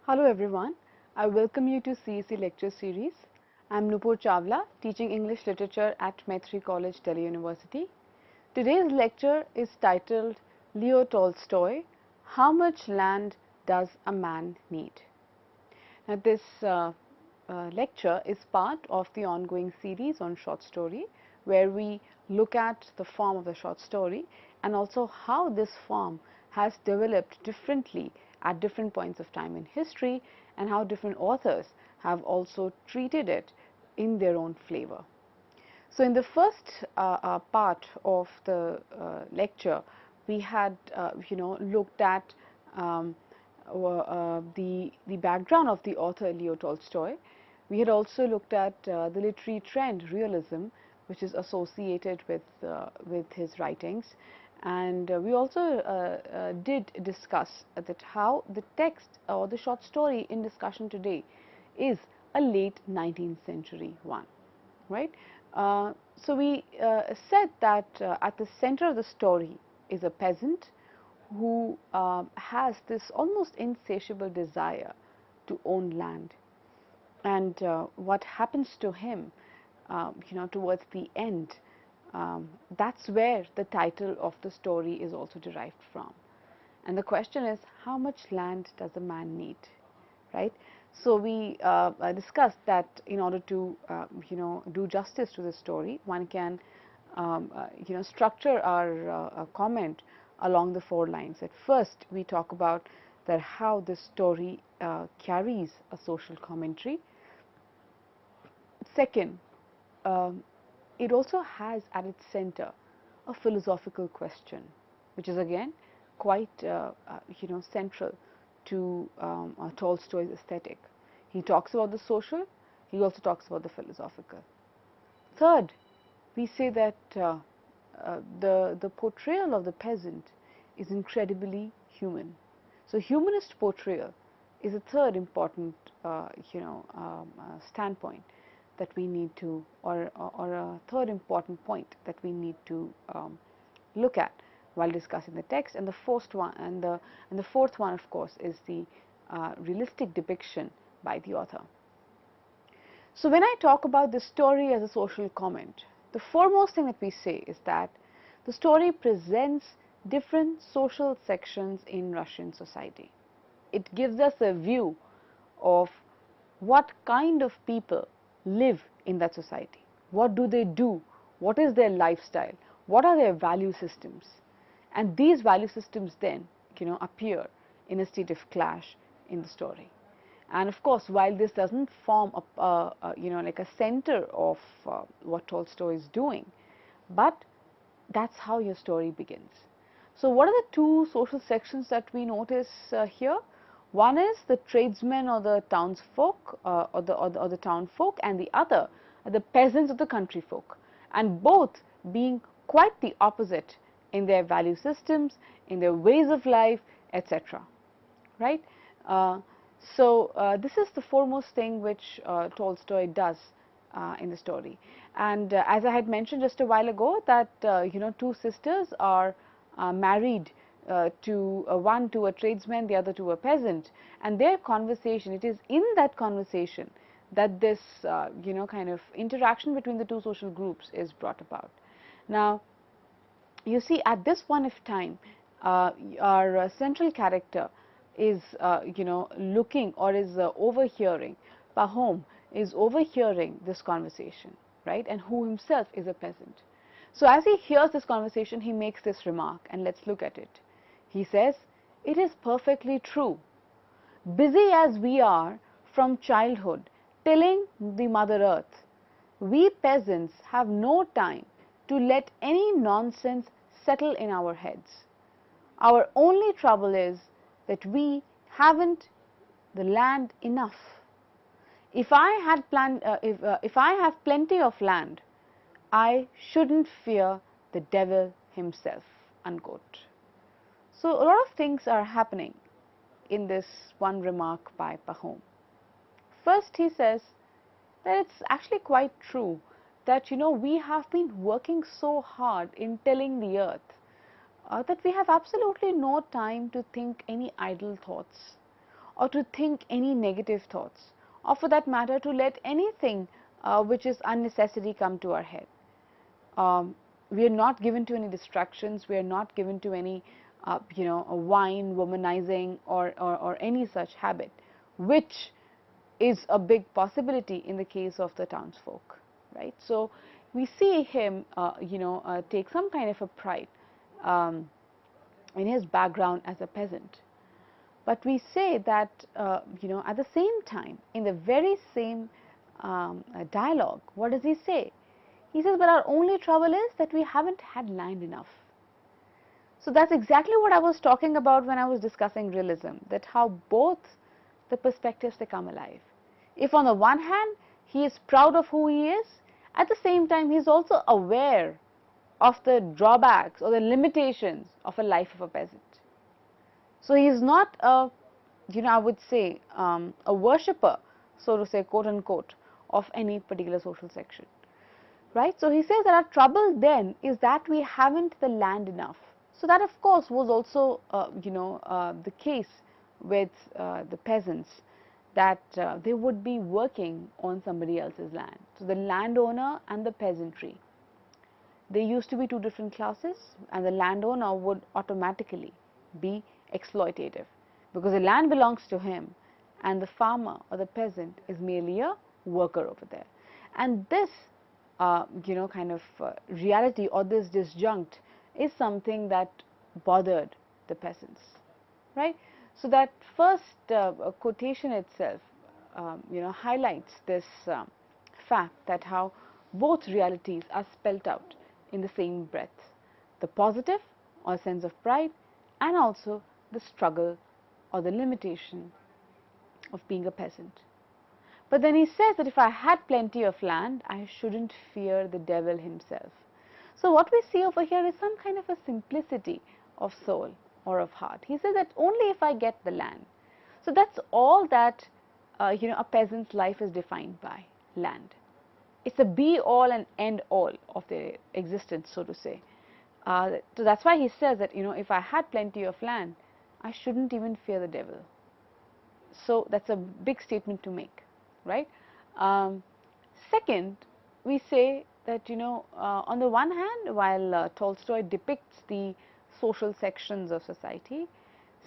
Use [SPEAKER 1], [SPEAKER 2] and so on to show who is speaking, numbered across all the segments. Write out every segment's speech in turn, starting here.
[SPEAKER 1] Hello everyone, I welcome you to CEC lecture series. I am Nupur Chawla, teaching English literature at Maitri College, Delhi University. Today's lecture is titled Leo Tolstoy, How Much Land Does a Man Need? Now this lecture is part of the ongoing series on short story, where we look at the form of the short story and also how this form has developed differently at different points of time in history and how different authors have also treated it in their own flavor. So, in the first part of the lecture, we had looked at the background of the author Leo Tolstoy. We had also looked at the literary trend realism, which is associated with his writings, and we also did discuss that how the text or the short story in discussion today is a late 19th century one, right? So we said that at the center of the story is a peasant who has this almost insatiable desire to own land, and what happens to him, towards the end. That's where the title of the story is also derived from. And the question is, how much land does a man need, right? So we discussed that in order to do justice to the story, one can structure our comment along the four lines. At first, we talk about that how this story carries a social commentary. Second, it also has at its center a philosophical question, which is again quite central to Tolstoy's aesthetic. He talks about the social, he also talks about the philosophical. Third, we say that the portrayal of the peasant is incredibly human. So humanist portrayal is a third important standpoint that we need to, or a third important point that we need to look at while discussing the text. And the fourth one, and the fourth one, of course, is the realistic depiction by the author. So when I talk about the story as a social comment, the foremost thing that we say is that the story presents different social sections in Russian society. It gives us a view of what kind of people live in that society. What do they do? What is their lifestyle? What are their value systems? And these value systems then appear in a state of clash in the story. And of course, while this doesn't form like a center of what Tolstoy is doing, but that's how your story begins. So what are the two social sections that we notice here? One is the tradesmen or the townsfolk or the townfolk, and the other are the peasants of the country folk, and both being quite the opposite in their value systems, in their ways of life, etc. Right? This is the foremost thing which Tolstoy does in the story. And as I had mentioned just a while ago, that two sisters are married to one to a tradesman, the other to a peasant, and their conversation, it is in that conversation that this kind of interaction between the two social groups is brought about. Now, you see, at this point of time, our central character is looking or is overhearing. Pahun is overhearing this conversation, right, and who himself is a peasant. So as he hears this conversation, he makes this remark, and let's look at it. He says, "It is perfectly true. Busy as we are from childhood tilling the Mother Earth, we peasants have no time to let any nonsense settle in our heads. Our only trouble is that we haven't the land enough. If I have plenty of land, I shouldn't fear the devil himself." Unquote. So a lot of things are happening in this one remark by Pahun. First, he says that it's actually quite true that we have been working so hard in tilling the earth that we have absolutely no time to think any idle thoughts. or to think any negative thoughts, or for that matter to let anything which is unnecessary come to our head. We are not given to any distractions, we are not given to any wine, womanizing, or any such habit, which is a big possibility in the case of the townsfolk, right? So we see him take some kind of a pride in his background as a peasant. But we say that at the same time, in the very same dialogue, what does he say? He says, but our only trouble is that we haven't had land enough. So that's exactly what I was talking about when I was discussing realism, that how both the perspectives, they come alive. If on the one hand he is proud of who he is, at the same time he is also aware of the drawbacks or the limitations of a life of a peasant. So he is not a, I would say, a worshipper, so to say, quote unquote, of any particular social section. Right? So he says that our trouble then is that we haven't the land enough. So that of course was also the case with the peasants, that they would be working on somebody else's land. So the landowner and the peasantry, they used to be two different classes, and the landowner would automatically be exploitative because the land belongs to him and the farmer or the peasant is merely a worker over there. And this reality, or this disjunct, is something that bothered the peasants, right? So that first quotation itself, highlights this fact that how both realities are spelt out in the same breath: the positive or sense of pride, and also the struggle or the limitation of being a peasant. But then he says that if I had plenty of land, I shouldn't fear the devil himself. So what we see over here is some kind of a simplicity of soul or of heart. He says that only if I get the land. So that's all that a peasant's life is defined by: land. It's a be all and end all of their existence, so to say. So that's why he says that if I had plenty of land, I shouldn't even fear the devil. So that's a big statement to make, right? Second, we say that on the one hand, while Tolstoy depicts the social sections of society,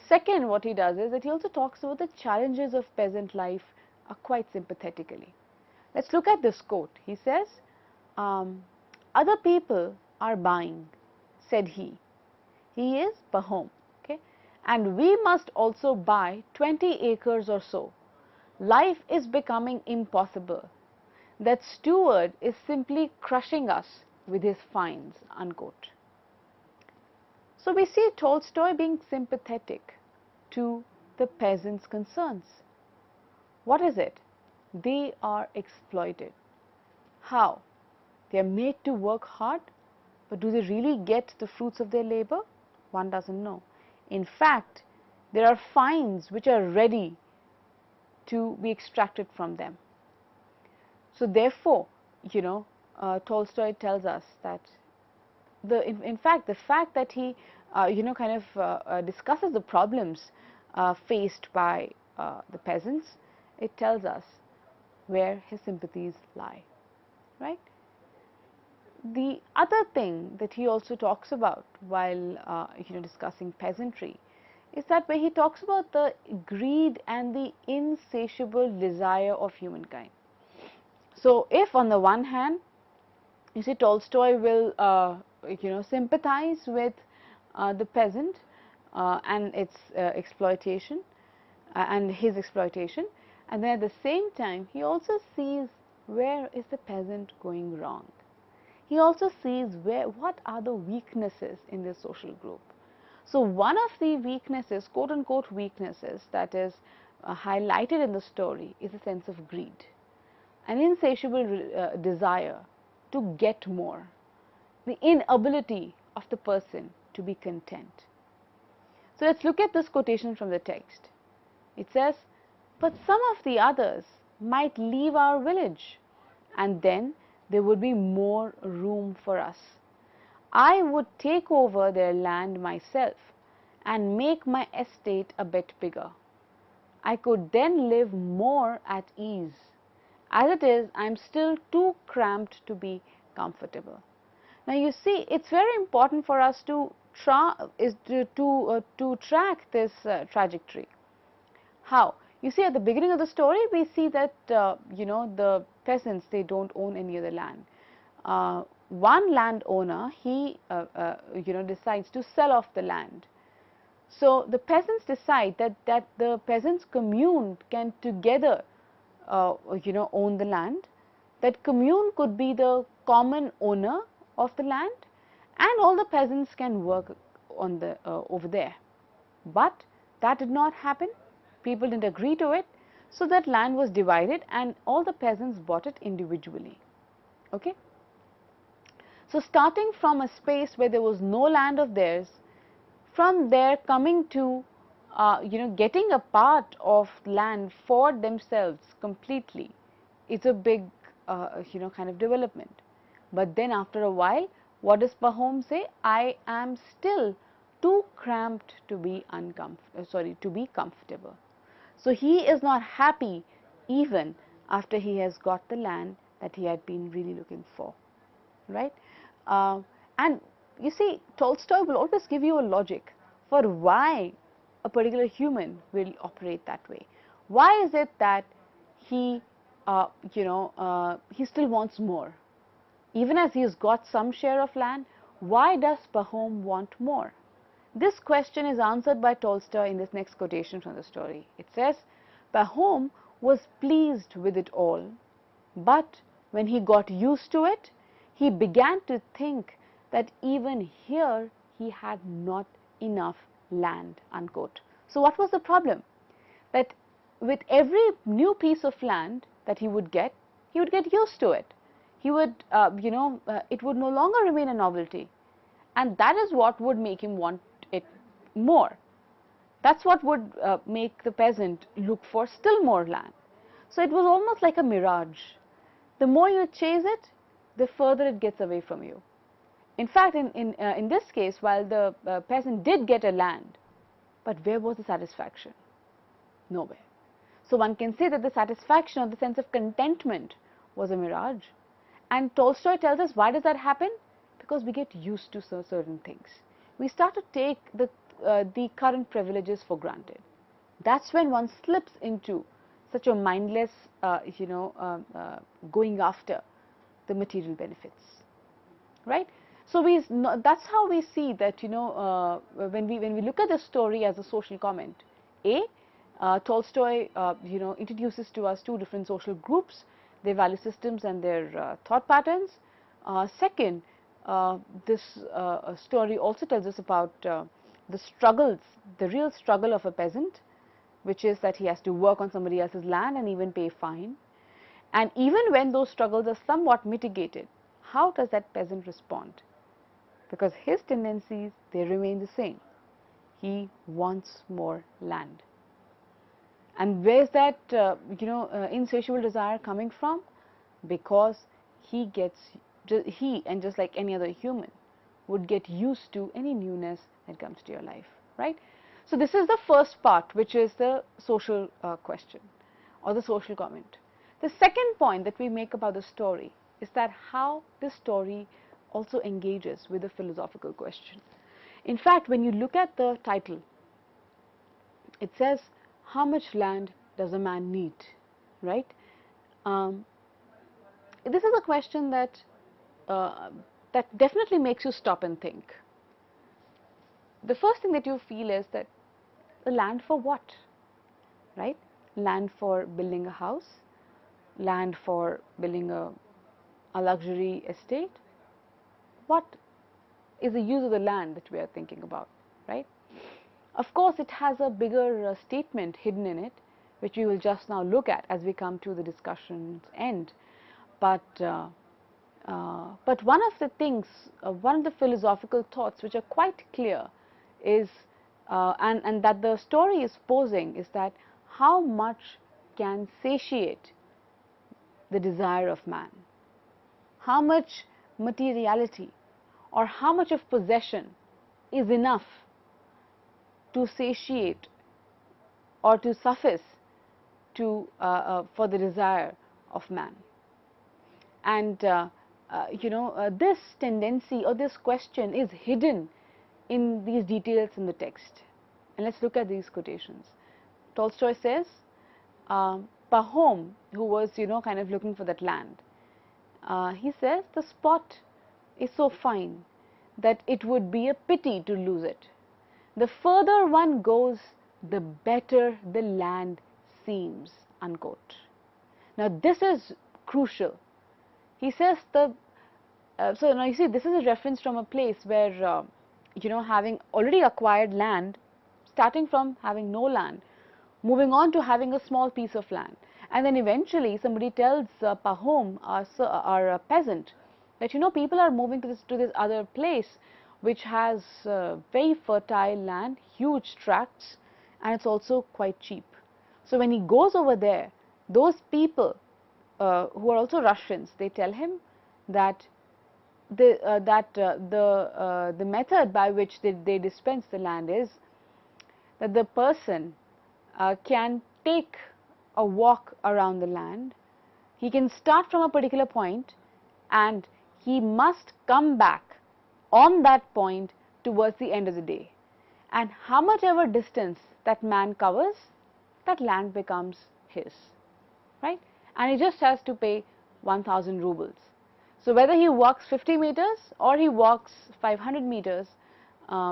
[SPEAKER 1] second, what he does is that he also talks about the challenges of peasant life quite sympathetically. Let's look at this quote. He says, other people are buying, said he. He is pahun, okay? And we must also buy 20 acres or so. Life is becoming impossible. That steward is simply crushing us with his fines, unquote. So we see Tolstoy being sympathetic to the peasants' concerns. What is it? They are exploited. How? They are made to work hard, but do they really get the fruits of their labor? One doesn't know. In fact, there are fines which are ready to be extracted from them. So therefore, Tolstoy tells us that in fact the fact that he discusses the problems faced by the peasants, it tells us where his sympathies lie, right? The other thing that he also talks about while discussing peasantry is that where he talks about the greed and the insatiable desire of humankind. So if on the one hand, you see, Tolstoy will sympathize with the peasant and its exploitation and his exploitation, and then at the same time he also sees where is the peasant going wrong. He also sees what are the weaknesses in this social group. So one of the weaknesses, quote unquote weaknesses, that is highlighted in the story is a sense of greed, an insatiable desire to get more, the inability of the person to be content. So let's look at this quotation from the text. It says, but some of the others might leave our village, and then there would be more room for us. I would take over their land myself and make my estate a bit bigger. I could then live more at ease. As it is, I am still too cramped to be comfortable. Now you see, it's very important for us to track this trajectory. How? You see, at the beginning of the story, we see that the peasants, they don't own any other land. One landowner, he decides to sell off the land. So the peasants decide that the peasants commune can together own the land. That commune could be the common owner of the land, and all the peasants can work on the over there. But that did not happen. People didn't agree to it, so that land was divided and all the peasants bought it individually. Okay. So starting from a space where there was no land of theirs, from there coming to getting a part of land for themselves completely, it's a big kind of development. But then after a while, what does Pahun say? I am still too cramped to be comfortable. So he is not happy even after he has got the land that he had been really looking for, right? And you see, Tolstoy will always give you a logic for why a particular human will operate that way. Why is it that he still wants more? Even as he has got some share of land, why does Pahun want more? This question is answered by Tolstoy in this next quotation from the story. It says, Pahun was pleased with it all, but when he got used to it, he began to think that even here he had not enough land, unquote. So what was the problem? That with every new piece of land that he would get used to it. He would, it would no longer remain a novelty. And that is what would make him want it more. That's what would make the peasant look for still more land. So it was almost like a mirage. The more you chase it, the further it gets away from you. In fact, in this case, while the peasant did get a land, but where was the satisfaction? Nowhere. So one can say that the satisfaction or the sense of contentment was a mirage. And Tolstoy tells us, why does that happen? Because we get used to certain things. We start to take the current privileges for granted. That's when one slips into such a mindless, going after the material benefits, right? So that's how we see that, when we look at the story as a social comment. Tolstoy, introduces to us two different social groups, their value systems and their thought patterns. Second, this story also tells us about the struggles, the real struggle of a peasant, which is that he has to work on somebody else's land and even pay fine. And even when those struggles are somewhat mitigated, how does that peasant respond? Because his tendencies, they remain the same. He wants more land. And where is that insatiable desire coming from? Because he and just like any other human would get used to any newness that comes to your life, right? So this is the first part, which is the social question or the social comment. The second point that we make about the story is that how this story also engages with the philosophical question. In fact, when you look at the title, it says, how much land does a man need, right? This is a question that definitely makes you stop and think. The first thing that you feel is that the land for what, right? Land for building a house, land for building a luxury estate. What is the use of the land that we are thinking about, right? Of course, it has a bigger statement hidden in it, which we will just now look at as we come to the discussion's end. But one of the things, one of the philosophical thoughts which are quite clear is, and that the story is posing, is that how much can satiate the desire of man? How much materiality or how much of possession is enough to satiate or to suffice to for the desire of man. And this tendency or this question is hidden in these details in the text. And let's look at these quotations. Tolstoy says, Pahom, who was kind of looking for that land, he says the spot is so fine that it would be a pity to lose it. The further one goes, the better the land seems, unquote. Now this is crucial. He says so now you see, this is a reference from a place where having already acquired land, starting from having no land, moving on to having a small piece of land, and then eventually somebody tells Pahom, our peasant, that people are moving to this other place which has very fertile land, huge tracts, and it's also quite cheap. So when he goes over there, those people who are also Russians, they tell him that the method by which they dispense the land is that the person can take a walk around the land. He can start from a particular point and he must come back on that point towards the end of the day. And how much ever distance that man covers, that land becomes his, right? And he just has to pay 1000 rubles. So whether he walks 50 meters or he walks 500 meters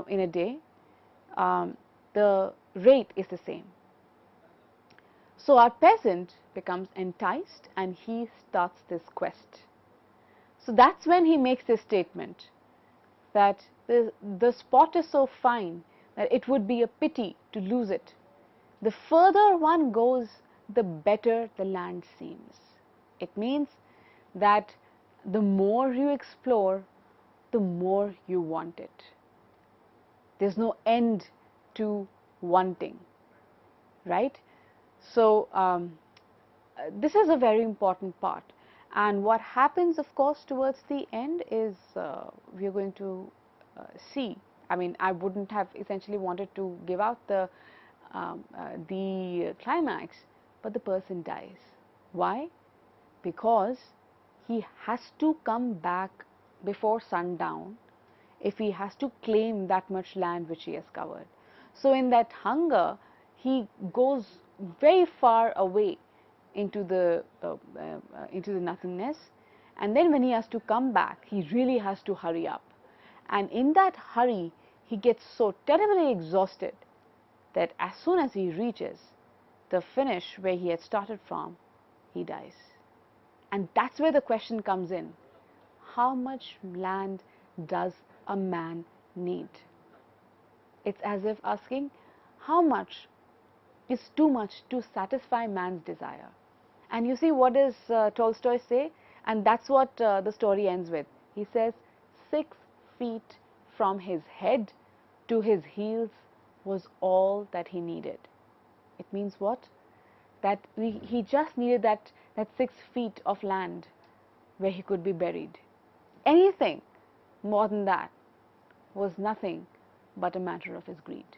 [SPEAKER 1] in a day, the rate is the same. So our peasant becomes enticed and he starts this quest. So that's when he makes this statement that the spot is so fine that it would be a pity to lose it. The further one goes, the better the land seems. It means that the more you explore, the more you want it. There's no end to wanting, right? So this is a very important part, and what happens, of course, towards the end is we are going to see. I mean, I wouldn't have essentially wanted to give out the climax, but the person dies. Why? Because he has to come back before sundown if he has to claim that much land which he has covered. So in that hunger, he goes very far away into the nothingness, and then when he has to come back, he really has to hurry up. And in that hurry, he gets so terribly exhausted that as soon as he reaches the finish where he had started from, he dies. And that's where the question comes in. How much land does a man need? It's as if asking, how much is too much to satisfy man's desire? And you see, what does Tolstoy say? And that's what the story ends with. He says, 6 feet from his head to his heels was all that he needed. It means what? That he just needed that 6 feet of land where he could be buried. Anything more than that was nothing but a matter of his greed.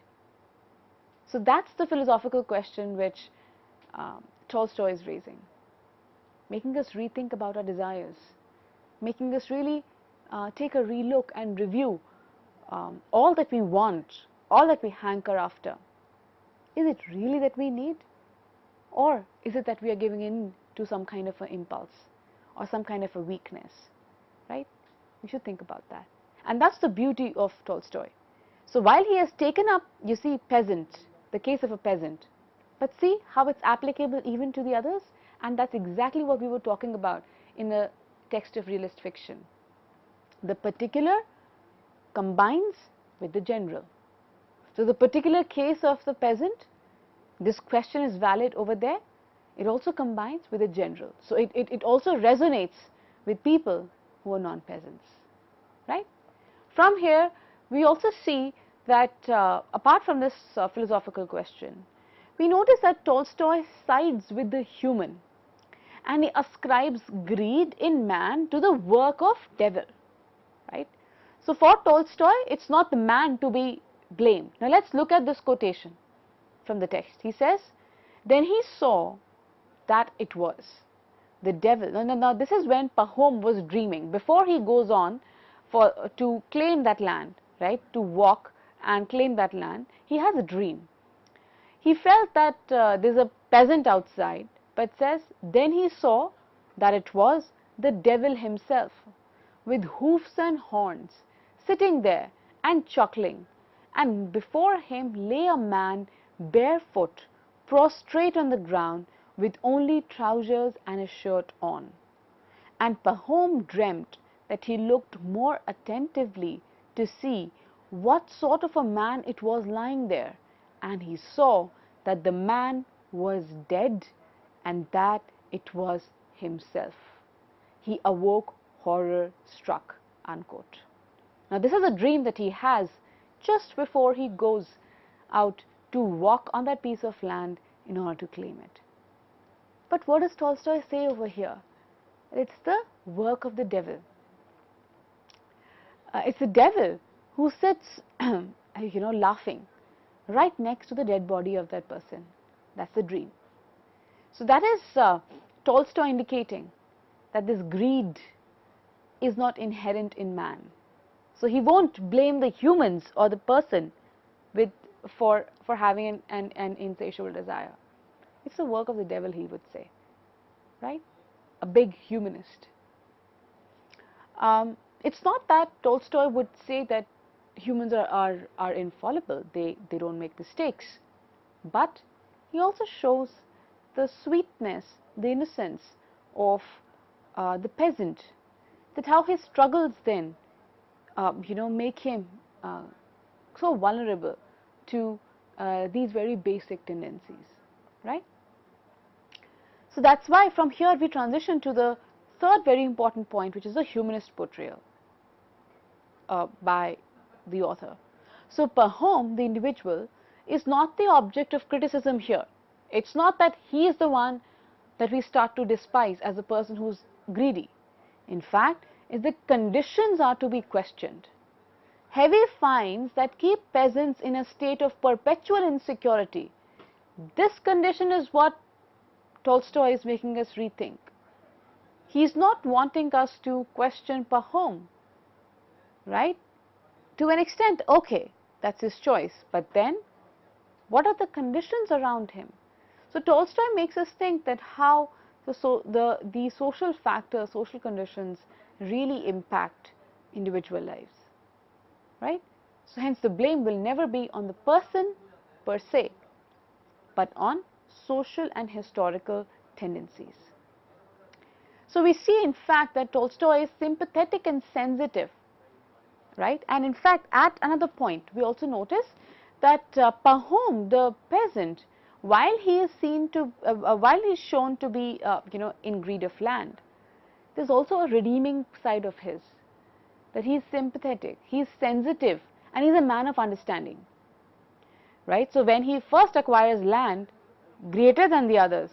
[SPEAKER 1] So that's the philosophical question which Tolstoy is raising, making us rethink about our desires, making us really take a relook and review all that we want, all that we hanker after. Is it really that we need? Or is it that we are giving in to some kind of an impulse or some kind of a weakness, right? We should think about that. And that's the beauty of Tolstoy. So while he has taken up, you see, peasant, the case of a peasant, but see how it's applicable even to the others, and that's exactly what we were talking about in the text of realist fiction. The particular combines with the general. So the particular case of the peasant, this question is valid over there, it also combines with the general. So it also resonates with people who are non-peasants, right? From here, we also see that apart from this philosophical question, we notice that Tolstoy sides with the human and he ascribes greed in man to the work of devil, right? So for Tolstoy, it's not the man to be blamed. Now let's look at this quotation from the text. He says, then he saw that it was the devil. Now this is when Pahun was dreaming, before he goes on to claim that land, right, to walk and claim that land. He has a dream. He felt that there's a peasant outside, but says, then he saw that it was the devil himself, with hoofs and horns, sitting there and chuckling, and before him lay a man barefoot, prostrate on the ground, with only trousers and a shirt on. And Pahom dreamt that he looked more attentively to see what sort of a man it was lying there, and he saw that the man was dead and that it was himself. He awoke horror struck, unquote. Now this is a dream that he has just before he goes out to walk on that piece of land in order to claim it. But what does Tolstoy say over here? It's the work of the devil. It's the devil who sits, laughing right next to the dead body of that person. That's the dream. So that is Tolstoy indicating that this greed is not inherent in man. So he won't blame the humans or the person for having an insatiable desire. It's the work of the devil, he would say, right? A big humanist. It's not that Tolstoy would say that humans are infallible, they don't make mistakes, but he also shows the sweetness, the innocence of the peasant, that how his struggles then make him so vulnerable to these very basic tendencies, right? So that's why from here we transition to the third very important point, which is the humanist portrayal by the author. So Pahom, the individual, is not the object of criticism here. It's not that he is the one that we start to despise as a person who's greedy. In fact, the conditions are to be questioned. Heavy fines that keep peasants in a state of perpetual insecurity. This condition is what Tolstoy is making us rethink. He is not wanting us to question Pahom, right? To an extent, okay, that's his choice, but then what are the conditions around him? So Tolstoy makes us think that how the social factors, social conditions really impact individual lives, right? So hence the blame will never be on the person per se, but on social and historical tendencies. So we see in fact that Tolstoy is sympathetic and sensitive, right? And in fact at another point we also notice that Pahom, the peasant, while he is shown to be in greed of land, there's also a redeeming side of his, that he is sympathetic, he is sensitive, and he is a man of understanding, right? So when he first acquires land greater than the others,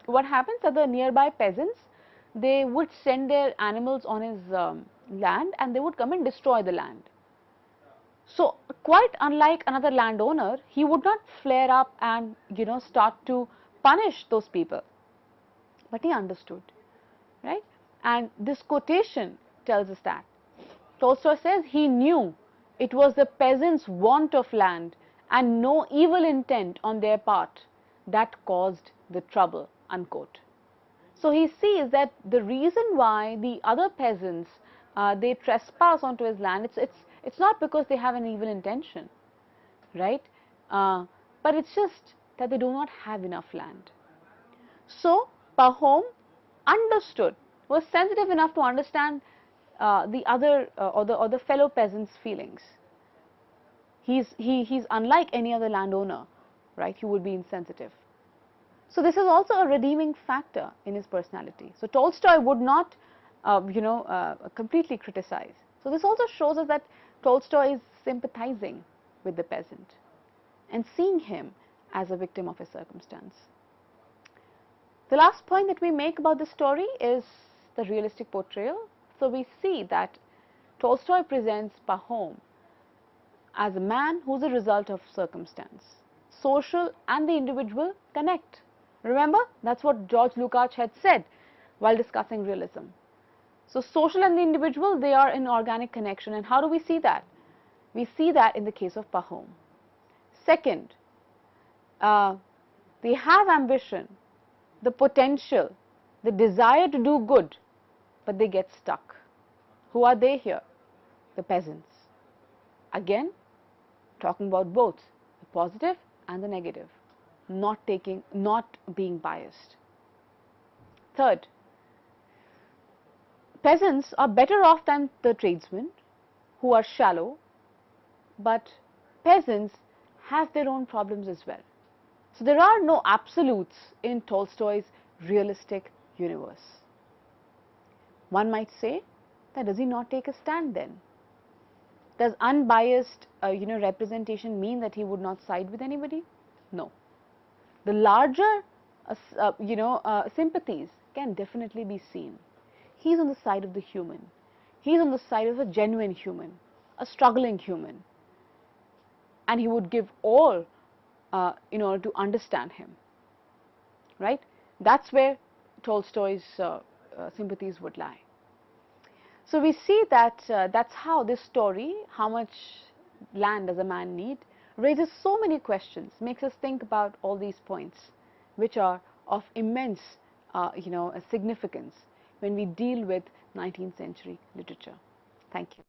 [SPEAKER 1] what happens are the nearby peasants, they would send their animals on his land and they would come and destroy the land. So quite unlike another landowner, he would not flare up and start to punish those people, but he understood, right? And this quotation tells us that. Tolstoy says he knew it was the peasants' want of land and no evil intent on their part that caused the trouble, unquote. So he sees that the reason why the other peasants they trespass onto his land, it's not because they have an evil intention, right? But it's just that they do not have enough land. So Pahom understood, was sensitive enough to understand the other or the fellow peasants' feelings. He's unlike any other landowner, right? He would be insensitive. So this is also a redeeming factor in his personality. So Tolstoy would not, completely criticize. So this also shows us that Tolstoy is sympathizing with the peasant and seeing him as a victim of his circumstance. The last point that we make about this story is the realistic portrayal. So we see that Tolstoy presents Pahom as a man who's a result of circumstance, social and the individual connect. Remember, that's what George Lukács had said while discussing realism. So social and the individual, they are in organic connection. And how do we see that? We see that in the case of Pahun. Second, they have ambition, the potential, the desire to do good, but they get stuck. Who are they here? The peasants. Again, talking about both the positive and the negative, not being biased. Third, peasants are better off than the tradesmen who are shallow, but peasants have their own problems as well. So there are no absolutes in Tolstoy's realistic universe. One might say that does he not take a stand then? Does unbiased representation mean that he would not side with anybody? No. The larger sympathies can definitely be seen. He's on the side of the human. He's on the side of a genuine human, a struggling human, and he would give all in order to understand him, right? That's where Tolstoy's sympathies would lie. So we see that that's how this story, How Much Land Does a Man Need, raises so many questions, makes us think about all these points, which are of immense significance when we deal with 19th century literature. Thank you.